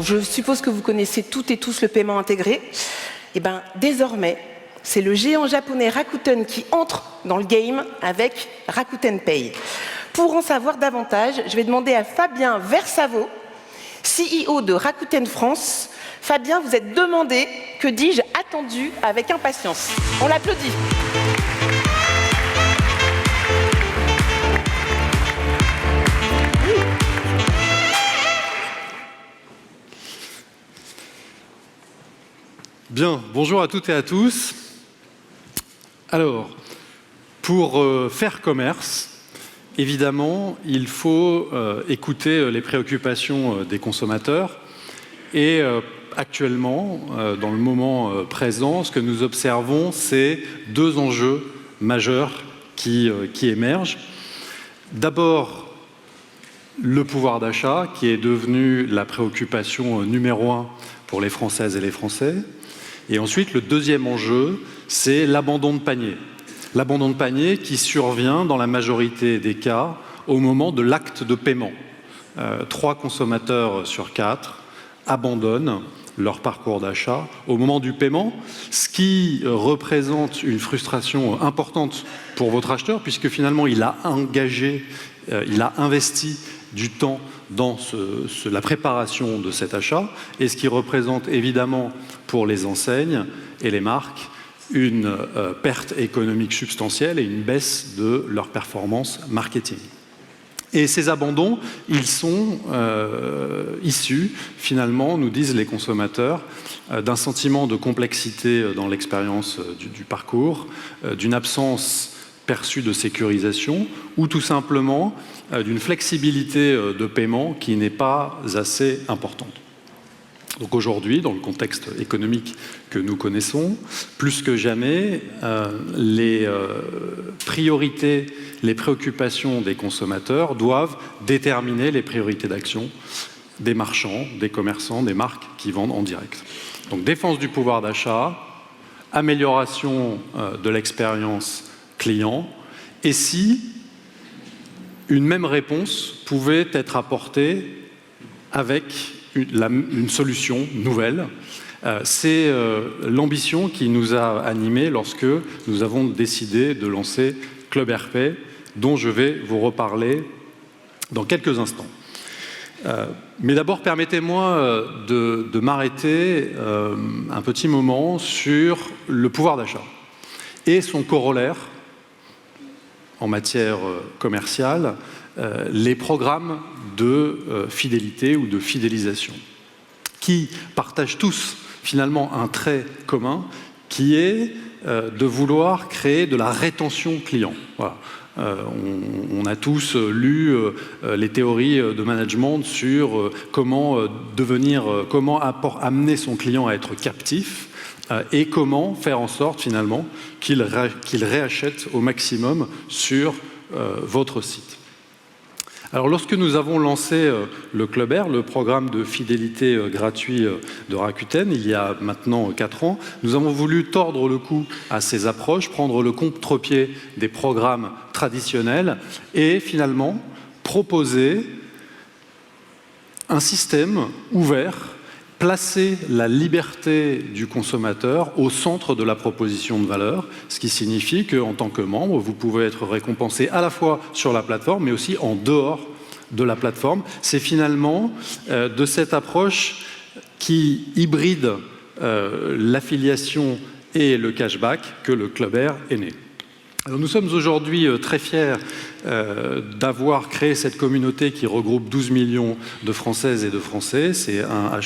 Bon, je suppose que vous connaissez toutes et tous le paiement intégré. Et bien, désormais, c'est le géant japonais Rakuten qui entre dans le game avec Rakuten Pay. Pour en savoir davantage, je vais demander à Fabien Versavo, CEO de Rakuten France. Fabien, vous êtes demandé, que dis-je, attendu avec impatience. On l'applaudit. Bien, bonjour à toutes et à tous. Alors, pour faire commerce, évidemment, il faut écouter les préoccupations des consommateurs. Et actuellement, dans le moment présent, ce que nous observons, c'est deux enjeux majeurs qui émergent. D'abord, le pouvoir d'achat, qui est devenu la préoccupation numéro 1 pour les Françaises et les Français. Et ensuite, le deuxième enjeu, c'est l'abandon de panier. L'abandon de panier qui survient dans la majorité des cas au moment de l'acte de paiement. 3 consommateurs sur 4 abandonnent leur parcours d'achat au moment du paiement, ce qui représente une frustration importante pour votre acheteur, puisque finalement, il a investi du temps dans la préparation de cet achat, et ce qui représente évidemment pour les enseignes et les marques une perte économique substantielle et une baisse de leur performance marketing. Et ces abandons, ils sont issus, finalement, nous disent les consommateurs, d'un sentiment de complexité dans l'expérience du parcours, d'une absence perçue de sécurisation, ou tout simplement d'une flexibilité de paiement qui n'est pas assez importante. Donc aujourd'hui, dans le contexte économique que nous connaissons, plus que jamais, les priorités, les préoccupations des consommateurs doivent déterminer les priorités d'action des marchands, des commerçants, des marques qui vendent en direct. Donc défense du pouvoir d'achat, amélioration de l'expérience client, et si une même réponse pouvait être apportée avec une solution nouvelle. C'est l'ambition qui nous a animés lorsque nous avons décidé de lancer Club RP, dont je vais vous reparler dans quelques instants. Mais d'abord, permettez-moi de m'arrêter un petit moment sur le pouvoir d'achat et son corollaire en matière commerciale, les programmes de fidélité ou de fidélisation, qui partagent tous finalement un trait commun, qui est de vouloir créer de la rétention client. Voilà. On a tous lu les théories de management sur comment amener son client à être captif et comment faire en sorte finalement qu'il réachète au maximum sur votre site. Alors lorsque nous avons lancé le Club Air, le programme de fidélité gratuit de Rakuten, il y a maintenant 4 ans, nous avons voulu tordre le cou à ces approches, prendre le contre-pied des programmes traditionnels et finalement proposer un système ouvert, placer la liberté du consommateur au centre de la proposition de valeur, ce qui signifie qu'en tant que membre, vous pouvez être récompensé à la fois sur la plateforme, mais aussi en dehors de la plateforme. C'est finalement de cette approche qui hybride l'affiliation et le cashback que le Club Air est né. Alors nous sommes aujourd'hui très fiers d'avoir créé cette communauté qui regroupe 12 millions de Françaises et de Français, c'est un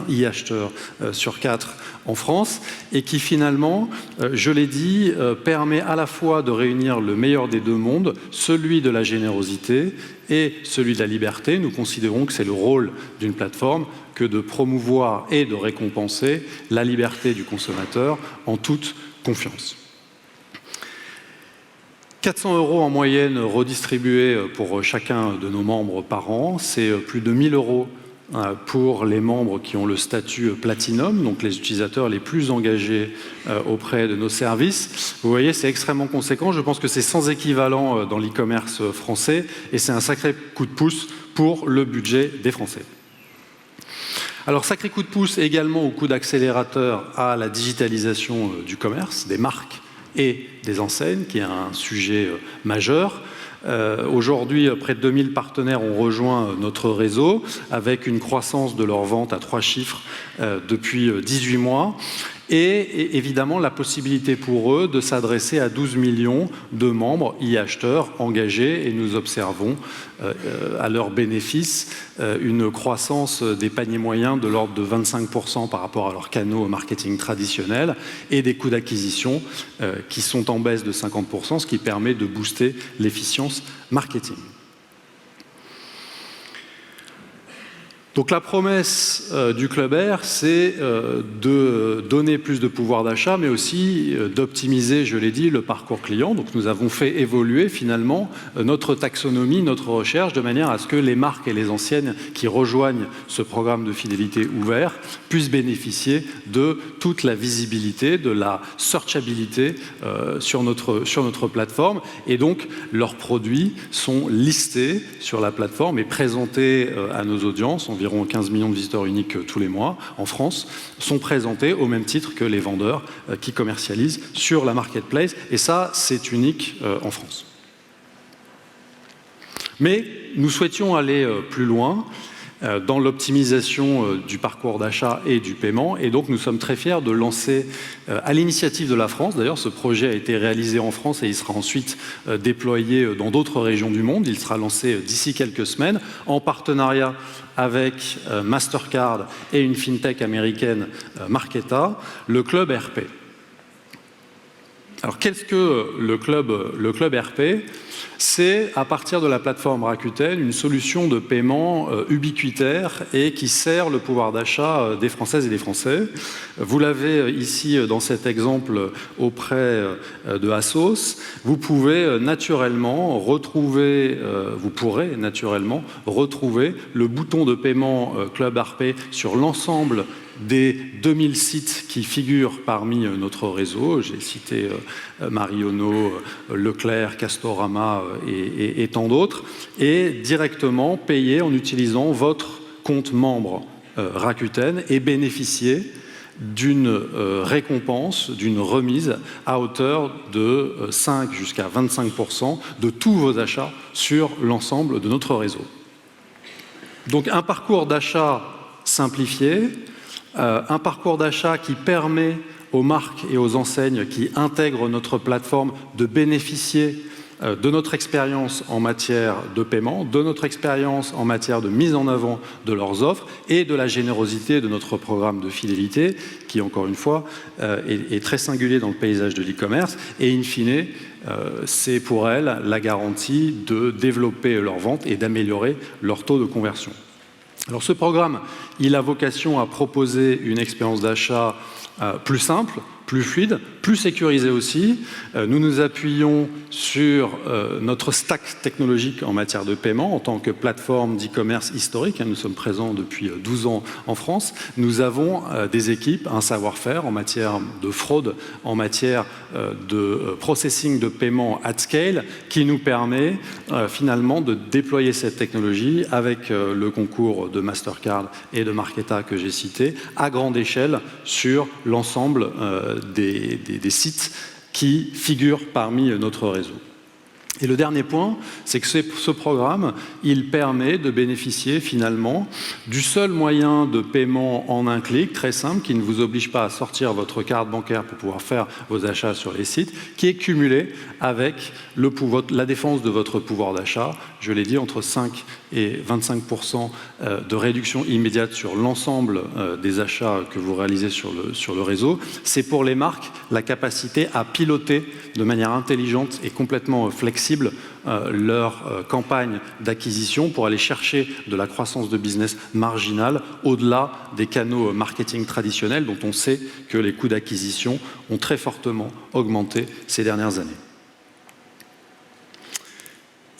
e-acheteur sur 4 en France, et qui finalement, je l'ai dit, permet à la fois de réunir le meilleur des deux mondes, celui de la générosité et celui de la liberté. Nous considérons que c'est le rôle d'une plateforme que de promouvoir et de récompenser la liberté du consommateur en toute confiance. 400 € en moyenne redistribués pour chacun de nos membres par an, c'est plus de 1 000 € pour les membres qui ont le statut Platinum, donc les utilisateurs les plus engagés auprès de nos services. Vous voyez, c'est extrêmement conséquent. Je pense que c'est sans équivalent dans l'e-commerce français et c'est un sacré coup de pouce pour le budget des Français. Alors, sacré coup de pouce également au coup d'accélérateur à la digitalisation du commerce, des marques et des enseignes, qui est un sujet majeur. Aujourd'hui, près de 2000 partenaires ont rejoint notre réseau avec une croissance de leurs ventes à 3 chiffres depuis 18 mois. Et évidemment la possibilité pour eux de s'adresser à 12 millions de membres e-acheteurs engagés, et nous observons à leur bénéfice une croissance des paniers moyens de l'ordre de 25% par rapport à leurs canaux marketing traditionnels et des coûts d'acquisition qui sont en baisse de 50%, ce qui permet de booster l'efficience marketing. Donc la promesse du Club Air, c'est de donner plus de pouvoir d'achat, mais aussi d'optimiser, je l'ai dit, le parcours client. Donc nous avons fait évoluer finalement notre taxonomie, notre recherche, de manière à ce que les marques et les enseignes qui rejoignent ce programme de fidélité ouvert puissent bénéficier de toute la visibilité, de la searchabilité sur notre plateforme. Et donc leurs produits sont listés sur la plateforme et présentés à nos audiences. Environ 15 millions de visiteurs uniques tous les mois en France, sont présentés au même titre que les vendeurs qui commercialisent sur la marketplace. Et ça, c'est unique en France. Mais nous souhaitions aller plus loin dans l'optimisation du parcours d'achat et du paiement. Et donc, nous sommes très fiers de lancer, à l'initiative de la France, d'ailleurs, ce projet a été réalisé en France et il sera ensuite déployé dans d'autres régions du monde. Il sera lancé d'ici quelques semaines, en partenariat avec Mastercard et une fintech américaine, Marqeta, le Club RP. Alors, qu'est-ce que le club RP? C'est, à partir de la plateforme Rakuten, une solution de paiement ubiquitaire et qui sert le pouvoir d'achat des Françaises et des Français. Vous l'avez ici dans cet exemple auprès de Asos. Vous pourrez naturellement retrouver le bouton de paiement Club RP sur l'ensemble des 2000 sites qui figurent parmi notre réseau. J'ai cité Marionneau, Leclerc, Castorama et tant d'autres, et directement payer en utilisant votre compte membre Rakuten et bénéficier d'une récompense, d'une remise à hauteur de 5 jusqu'à 25% de tous vos achats sur l'ensemble de notre réseau. Donc un parcours d'achat simplifié, un parcours d'achat qui permet aux marques et aux enseignes qui intègrent notre plateforme de bénéficier de notre expérience en matière de paiement, de notre expérience en matière de mise en avant de leurs offres et de la générosité de notre programme de fidélité qui, encore une fois, est très singulier dans le paysage de l'e-commerce. Et in fine, c'est pour elles la garantie de développer leurs ventes et d'améliorer leur taux de conversion. Alors ce programme, il a vocation à proposer une expérience d'achat plus simple, plus fluide, plus sécurisée aussi. Nous nous appuyons sur notre stack technologique en matière de paiement en tant que plateforme d'e-commerce historique. Nous sommes présents depuis 12 ans en France. Nous avons des équipes, un savoir-faire en matière de fraude, en matière de processing de paiement at scale qui nous permet finalement de déployer cette technologie avec le concours de Mastercard et de Marqeta que j'ai cité à grande échelle sur l'ensemble des sites qui figurent parmi notre réseau. Et le dernier point, c'est que ce programme, il permet de bénéficier finalement du seul moyen de paiement en un clic, très simple, qui ne vous oblige pas à sortir votre carte bancaire pour pouvoir faire vos achats sur les sites, qui est cumulé avec la défense de votre pouvoir d'achat, je l'ai dit, entre 5 et 25% de réduction immédiate sur l'ensemble des achats que vous réalisez sur le réseau. C'est pour les marques la capacité à piloter de manière intelligente et complètement flexible leur campagne d'acquisition pour aller chercher de la croissance de business marginale au-delà des canaux marketing traditionnels dont on sait que les coûts d'acquisition ont très fortement augmenté ces dernières années.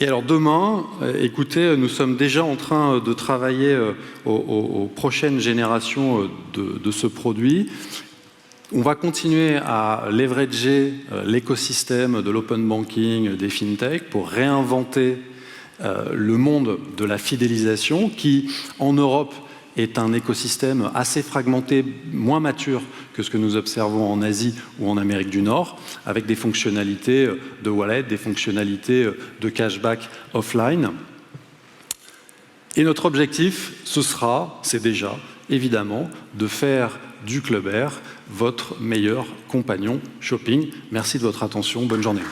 Et alors demain, écoutez, nous sommes déjà en train de travailler aux prochaines générations de ce produit. On va continuer à leverager l'écosystème de l'open banking, des fintech pour réinventer le monde de la fidélisation qui, en Europe, est un écosystème assez fragmenté, moins mature que ce que nous observons en Asie ou en Amérique du Nord, avec des fonctionnalités de wallet, des fonctionnalités de cashback offline. Et notre objectif, c'est déjà, évidemment, de faire du Club Air votre meilleur compagnon shopping. Merci de votre attention. Bonne journée.